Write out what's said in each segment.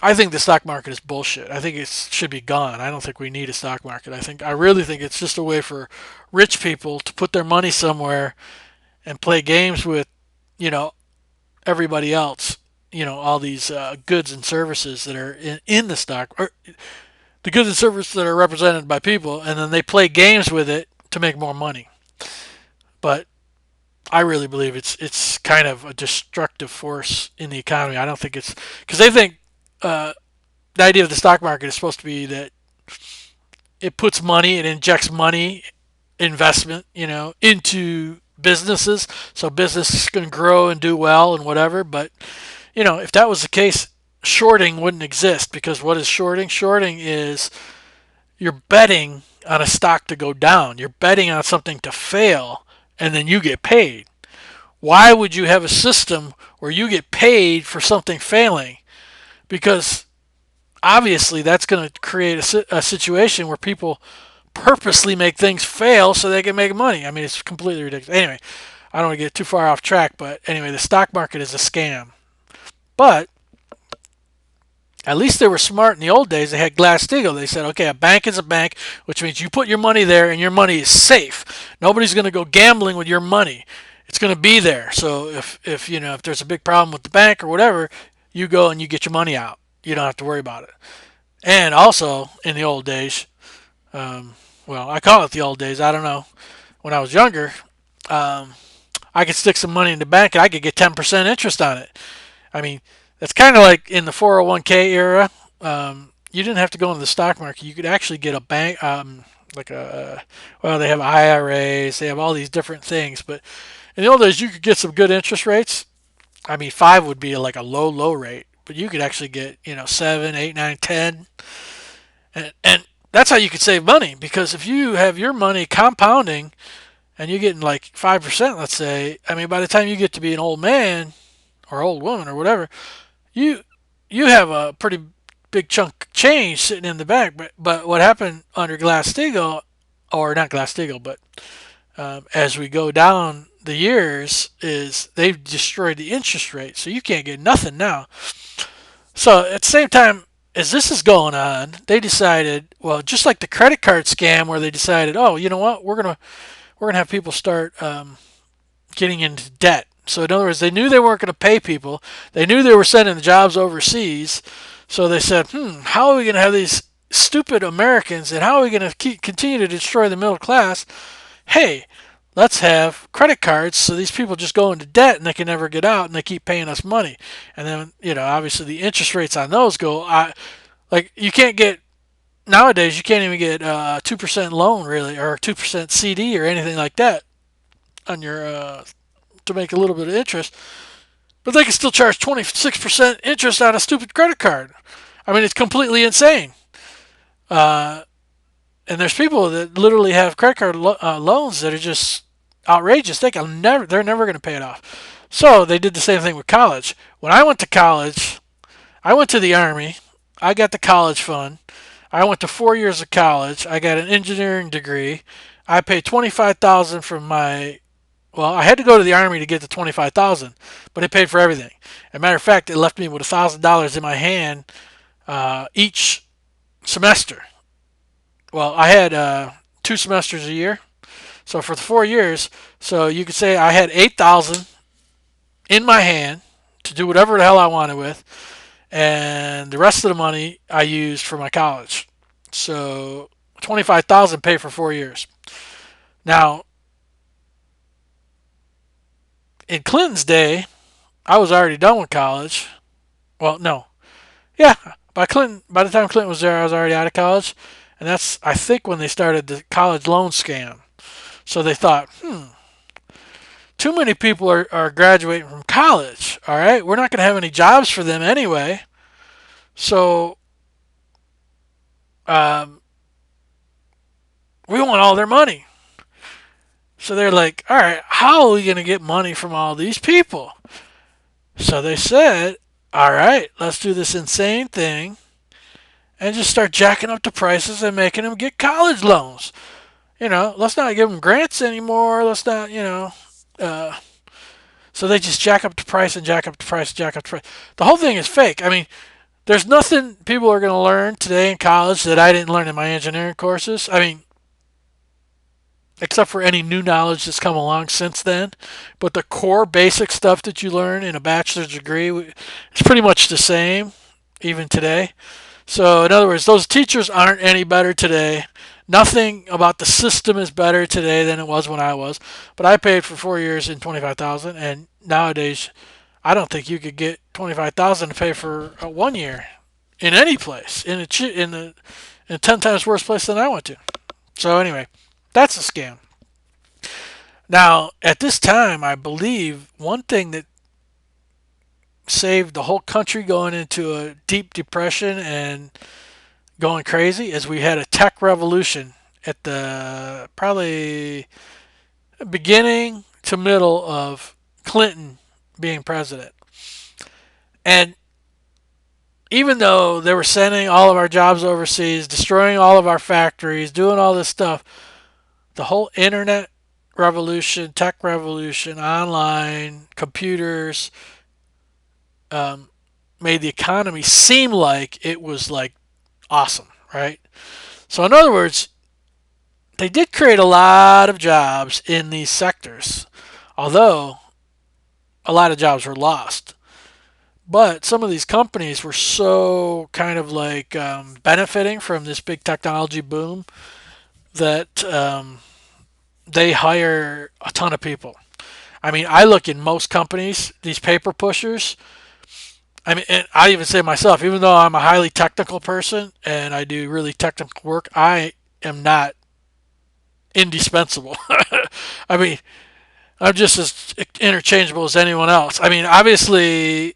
I think the stock market is bullshit. I think it should be gone. I don't think we need a stock market. I really think it's just a way for rich people to put their money somewhere and play games with, you know, everybody else. All these goods and services that are in the stock, or the goods and services that are represented by people, and then they play games with it to make more money. But I really believe it's kind of a destructive force in the economy. I don't think it's because they think the idea of the stock market is supposed to be that it puts money, it injects money, investment, into businesses, so businesses can grow and do well and whatever. But if that was the case, shorting wouldn't exist because what is shorting? Shorting is you're betting on a stock to go down. You're betting on something to fail, and then you get paid. Why would you have a system where you get paid for something failing? Because obviously that's going to create a situation where people purposely make things fail so they can make money. I mean, it's completely ridiculous. Anyway, I don't want to get too far off track, but anyway, the stock market is a scam. But at least they were smart in the old days. They had Glass-Steagall. They said, okay, a bank is a bank, which means you put your money there and your money is safe. Nobody's going to go gambling with your money. It's going to be there. So if there's a big problem with the bank or whatever, you go and you get your money out. You don't have to worry about it. And also in the old days, well, I call it the old days. I don't know. When I was younger, um, I could stick some money in the bank and I could get 10% interest on it. I mean, that's kind of like in the 401k era. You didn't have to go into the stock market. You could actually get a bank, like well, they have IRAs, they have all these different things. But in the old days, you could get some good interest rates. I mean, 5 would be like a low rate, but you could actually get, 7, 8, 9, 10. And that's how you could save money because if you have your money compounding and you're getting like 5%, let's say, I mean, by the time you get to be an old man or old woman or whatever, you you have a pretty big chunk of change sitting in the bank. But what happened under Glass-Steagall, or not Glass-Steagall, but as we go down the years, is they've destroyed the interest rate, so you can't get nothing now. So at the same time as this is going on, they decided, well, just like the credit card scam, where they decided, oh, you know what, we're gonna have people start getting into debt. So in other words, they knew they weren't going to pay people. They knew they were sending the jobs overseas. So they said, how are we going to have these stupid Americans, and how are we going to continue to destroy the middle class? Hey, let's have credit cards so these people just go into debt and they can never get out and they keep paying us money. And then, obviously the interest rates on those go, like you can't get, nowadays you can't even get a 2% loan really, or a 2% CD or anything like that on your, to make a little bit of interest, but they can still charge 26% interest on a stupid credit card. I mean, it's completely insane. Uh, and there's people that literally have credit card loans that are just outrageous. They're never going to pay it off. So they did the same thing with college. When I went to college, I went to the Army. I got the college fund. I went to 4 years of college. I got an engineering degree. I paid 25,000 from my, well, I had to go to the Army to get the 25,000, but it paid for everything. As a matter of fact, it left me with $1,000 in my hand each semester. Well, I had 2 semesters a year, so for the 4 years, so you could say I had 8,000 in my hand to do whatever the hell I wanted with, and the rest of the money I used for my college. So 25,000 paid for 4 years. Now, in Clinton's day, I was already done with college. Well, no, yeah, by the time Clinton was there, I was already out of college, and that's I think when they started the college loan scam. So they thought, too many people are graduating from college. All right, we're not going to have any jobs for them anyway. So um, we want all their money. So they're like, all right, how are we going to get money from all these people? So they said, all right, let's do this insane thing and just start jacking up the prices and making them get college loans. Let's not give them grants anymore. Let's not, uh, so they just jack up the price and jack up the price and jack up the price. The whole thing is fake. I mean, There's nothing people are going to learn today in college that I didn't learn in my engineering courses. I mean, except for any new knowledge that's come along since then. But the core basic stuff that you learn in a bachelor's degree is pretty much the same even today. So, in other words, those teachers aren't any better today. Nothing about the system is better today than it was when I was. But I paid for 4 years and 25,000, and nowadays, I don't think you could get 25,000 to pay for 1 year in any place in a 10 times worse place than I went to. So anyway, that's a scam. Now, at this time, I believe one thing that saved the whole country going into a deep depression and going crazy is we had a tech revolution at the probably beginning to middle of Clinton being president. And even though they were sending all of our jobs overseas, destroying all of our factories, doing all this stuff, the whole internet revolution, tech revolution, online, computers, um, made the economy seem like it was like awesome, right? So, in other words, they did create a lot of jobs in these sectors, although a lot of jobs were lost. But some of these companies were so kind of like benefiting from this big technology boom that they hire a ton of people. I mean, I look in most companies, these paper pushers. I mean, and I even say myself, even though I'm a highly technical person and I do really technical work, I am not indispensable. I mean, I'm just as interchangeable as anyone else. I mean, obviously,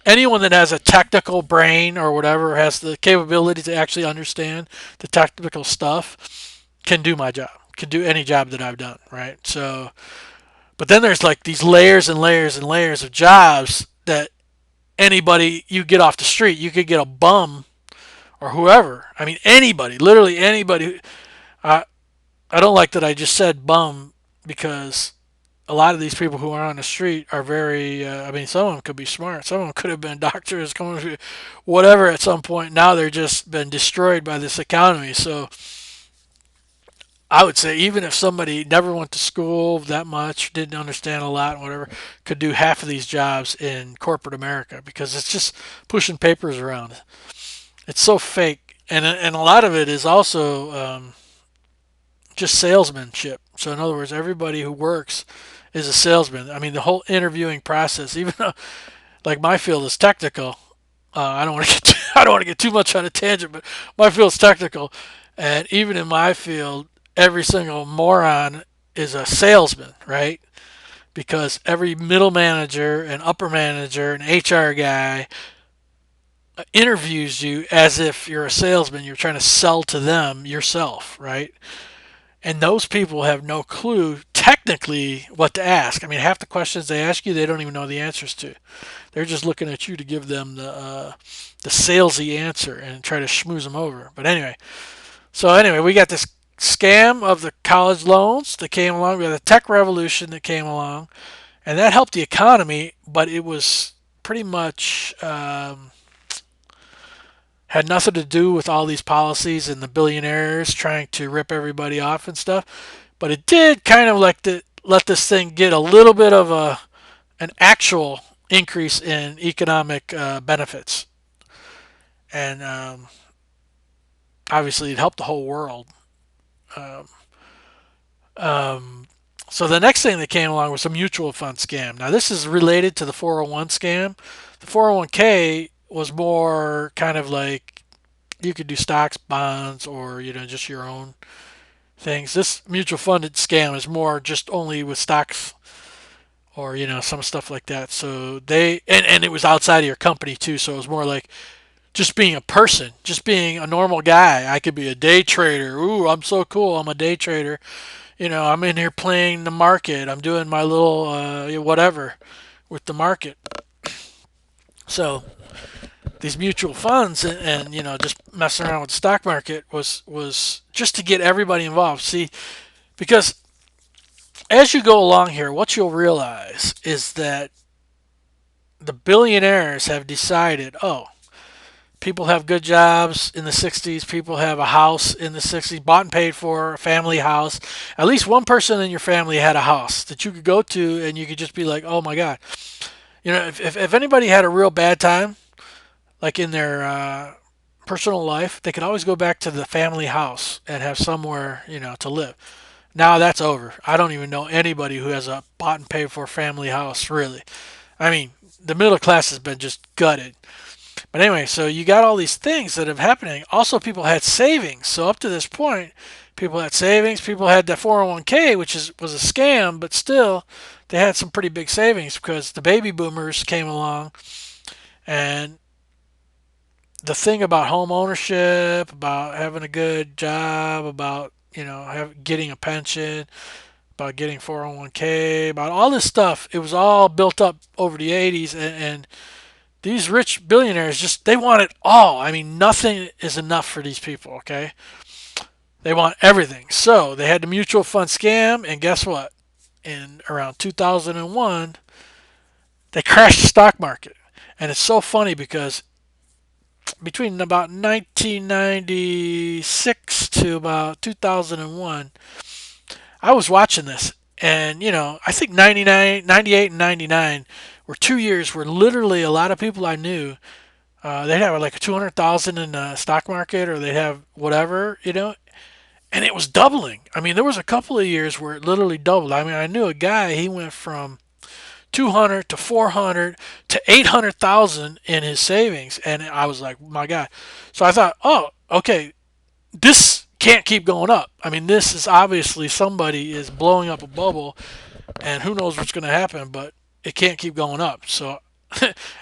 anyone that has a technical brain or whatever has the capability to actually understand the technical stuff can do my job, can do any job that I've done, right? So, but then there's like these layers and layers and layers of jobs that anybody you get off the street, you could get a bum or whoever. I mean, anybody, literally anybody. I I don't like that I just said bum because a lot of these people who are on the street are very. I mean, some of them could be smart. Some of them could have been doctors, whatever. At some point, now they're just been destroyed by this economy. So I would say even if somebody never went to school that much, didn't understand a lot, whatever, could do half of these jobs in corporate America because it's just pushing papers around. It's so fake, and a lot of it is also just salesmanship. So in other words, everybody who works is a salesman. I mean, the whole interviewing process, even though like my field is technical, I don't want to get I don't want to get too much on a tangent, but my field's technical, and even in my field, every single moron is a salesman, right? Because every middle manager and upper manager and HR guy interviews you as if you're a salesman. You're trying to sell to them yourself, right? And those people have no clue technically what to ask. I mean, half the questions they ask you, they don't even know the answers to. They're just looking at you to give them the salesy answer and try to schmooze them over. But anyway, we got this scam of the college loans that came along. We had the tech revolution that came along, and that helped the economy. But it was pretty much had nothing to do with all these policies and the billionaires trying to rip everybody off and stuff. But it did kind of like to let this thing get a little bit of an actual increase in economic benefits, and obviously it helped the whole world. Um, um, so the next thing that came along was a mutual fund scam. Now this is related to the 401 scam. The 401k was more kind of like you could do stocks, bonds, or just your own things. This mutual funded scam is more just only with stocks or some stuff like that. So and it was outside of your company too. So it was more like just being a person, just being a normal guy. I could be a day trader. Ooh, I'm so cool. I'm a day trader. I'm in here playing the market. I'm doing my little whatever with the market. So these mutual funds and just messing around with the stock market was just to get everybody involved. See, because as you go along here, what you'll realize is that the billionaires have decided, oh, People have good jobs in the 60s. People have a house in the 60s, bought and paid for, a family house. At least one person in your family had a house that you could go to and you could just be like, oh my God. You know, if anybody had a real bad time, like in their personal life, they could always go back to the family house and have somewhere, to live. Now that's over. I don't even know anybody who has a bought and paid for family house, really. I mean, the middle class has been just gutted. But anyway, so you got all these things that have happening. Also, people had savings. So up to this point, people had savings. People had that 401k, which was a scam, but still, they had some pretty big savings because the baby boomers came along, and the thing about home ownership, about having a good job, about getting a pension, about getting 401k, about all this stuff, it was all built up over the 80s, and these rich billionaires just they want it all. I mean, nothing is enough for these people, okay? They want everything. So they had the mutual fund scam, and guess what? In around 2001, they crashed the stock market. And it's so funny because between about 1996 to about 2001, I was watching this. And, I think 99, 98, and 99 were 2 years where literally a lot of people I knew, they'd have like 200,000 in the stock market, or they'd have whatever, and it was doubling. I mean, there was a couple of years where it literally doubled. I mean, I knew a guy, he went from 200 to 400 to 800,000 in his savings, and I was like, my God. So I thought, oh, okay, this can't keep going up. I mean, this is obviously somebody is blowing up a bubble, and who knows what's going to happen, but it can't keep going up. So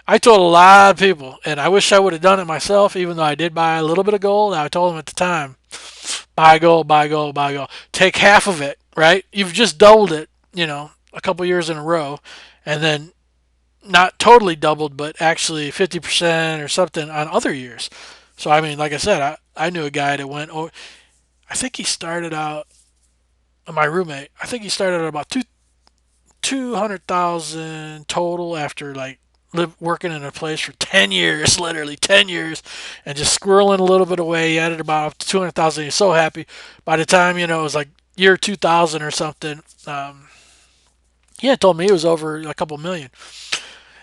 I told a lot of people, and I wish I would have done it myself, even though I did buy a little bit of gold. I told them at the time, buy gold, buy gold, buy gold. Take half of it, right? You've just doubled it, a couple years in a row, and then not totally doubled, but actually 50% or something on other years. So, I mean, like I said, I knew a guy that went, oh, I think he started out, my roommate, I think he started at about 200,000 total after like working in a place for 10 years, literally 10 years, and just squirreling a little bit away. He added about up to 200,000. He's so happy. By the time, it was like year 2000 or something, he had told me he was over a couple million,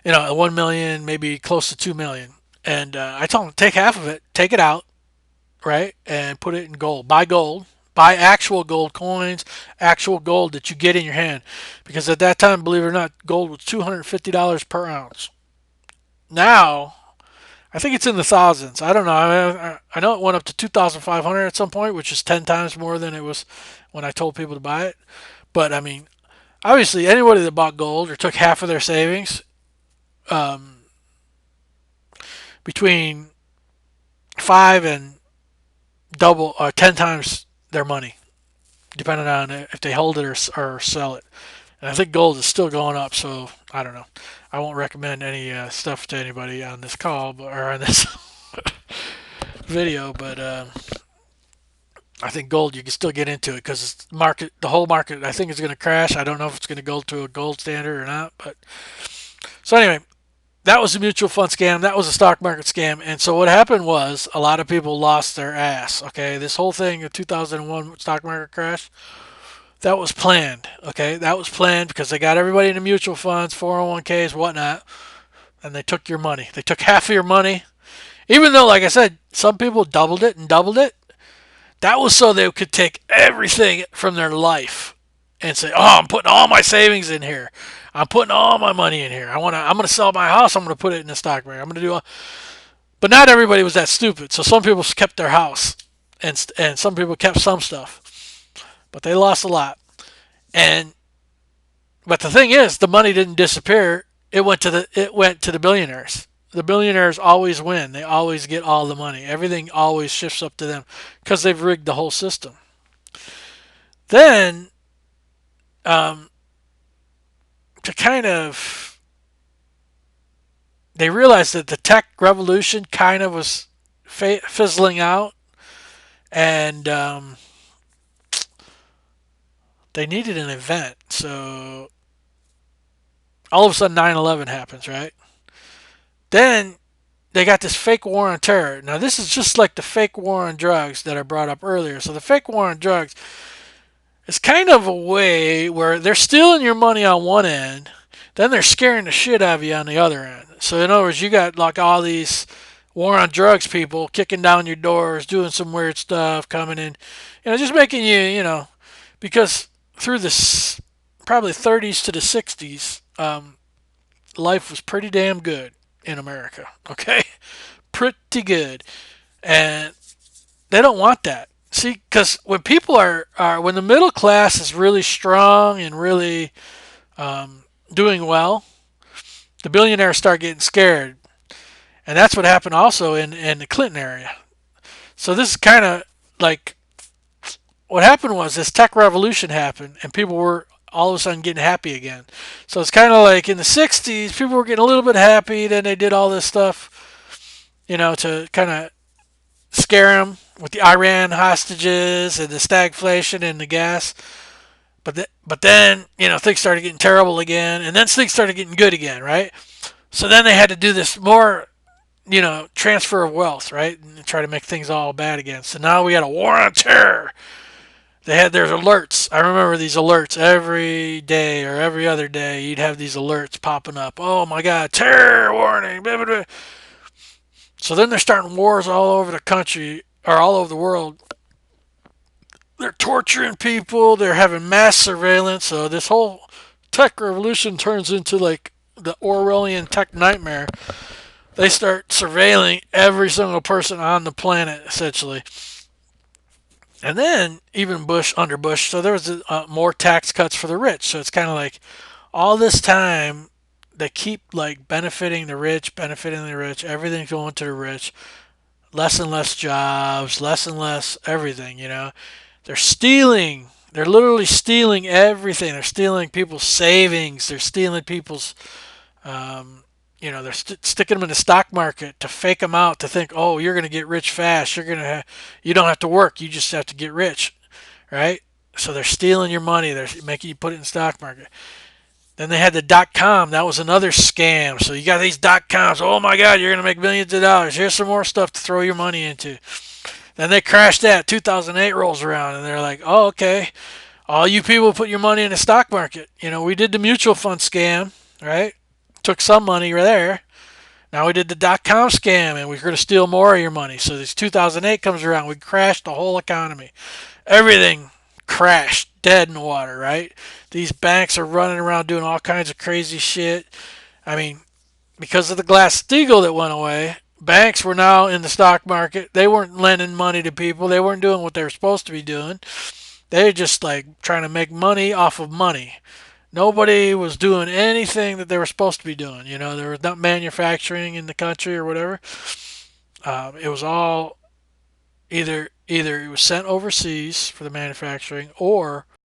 1 million, maybe close to 2 million. And I told him, take half of it, take it out, right, and put it in gold. Buy gold. Buy actual gold coins, actual gold that you get in your hand. Because at that time, believe it or not, gold was $250 per ounce. Now, I think it's in the thousands. I don't know. I know it went up to 2,500 at some point, which is 10 times more than it was when I told people to buy it. But I mean, obviously, anybody that bought gold or took half of their savings, um, between 5 and double or 10 times their money, depending on if they hold it or sell it. And I think gold is still going up, so I don't know. I won't recommend any stuff to anybody on this call or on this video, but I think gold you can still get into it because the whole market, I think is going to crash. I don't know if it's going to go to a gold standard or not, but so anyway, that was a mutual fund scam. That was a stock market scam. And so what happened was a lot of people lost their ass. Okay, this whole thing, the 2001 stock market crash, that was planned. Okay, that was planned because they got everybody into mutual funds, 401ks, whatnot, and they took your money. They took half of your money. Even though, like I said, some people doubled it and doubled it. That was so they could take everything from their life and say, "Oh, I'm putting all my savings in here. I'm putting all my money in here. I'm gonna sell my house. I'm gonna put it in the stock market. I'm gonna do." But not everybody was that stupid. So some people kept their house, and some people kept some stuff, but they lost a lot. And but the thing is, the money didn't disappear. It went to the billionaires. The billionaires always win. They always get all the money. Everything always shifts up to them because they've rigged the whole system. Then, um, to kind of, they realized that the tech revolution kind of was fizzling out, and they needed an event. So all of a sudden, 9/11 happens, right? Then they got this fake war on terror. Now, this is just like the fake war on drugs that I brought up earlier. So, the fake war on drugs is kind of a way where they're stealing your money on one end, then they're scaring the shit out of you on the other end. So, in other words, you got like all these war on drugs people kicking down your doors, doing some weird stuff, coming in, just making you, because through the probably 30s to the 60s, life was pretty damn good in America. Okay, pretty good, and they don't want that. See, because when people are when the middle class is really strong and really doing well, the billionaires start getting scared, and that's what happened also in the Clinton area. So this is kind of like what happened was this tech revolution happened, and people were all of a sudden getting happy again. So it's kind of like in the 60s, people were getting a little bit happy, then they did all this stuff, to kind of scare them with the Iran hostages and the stagflation and the gas. But then, things started getting terrible again, and then things started getting good again, right? So then they had to do this more, transfer of wealth, right? And try to make things all bad again. So now we got a war on terror. There's alerts. I remember these alerts every day or every other day. You'd have these alerts popping up. Oh my God, terror warning. Blah, blah, blah. So then they're starting wars all over the country or all over the world. They're torturing people. They're having mass surveillance. So this whole tech revolution turns into like the Orwellian tech nightmare. They start surveilling every single person on the planet, essentially. And then even under Bush, so there was more tax cuts for the rich. So it's kind of like all this time they keep like benefiting the rich. Everything's going to the rich. Less and less jobs, less and less everything. They're stealing. They're literally stealing everything. They're stealing people's savings. They're stealing people's they're sticking them in the stock market to fake them out to think, oh, you're going to get rich fast. You don't have to work. You just have to get rich, right? So they're stealing your money. They're making you put it in the stock market. Then they had the .com. That was another scam. So you got these .coms. Oh my God, you're going to make millions of dollars. Here's some more stuff to throw your money into. Then they crashed that. 2008 rolls around and they're like, oh, okay. All you people put your money in the stock market. We did the mutual fund scam, right? Took some money right there. Now we did the .com scam and we're going to steal more of your money. So this 2008 comes around. We crashed the whole economy. Everything crashed, dead in the water, right? These banks are running around doing all kinds of crazy shit. I mean, because of the Glass-Steagall that went away, banks were now in the stock market. They weren't lending money to people. They weren't doing what they were supposed to be doing. They were just like trying to make money off of money. Nobody was doing anything that they were supposed to be doing. There was not manufacturing in the country or whatever. It was all either it was sent overseas for the manufacturing, or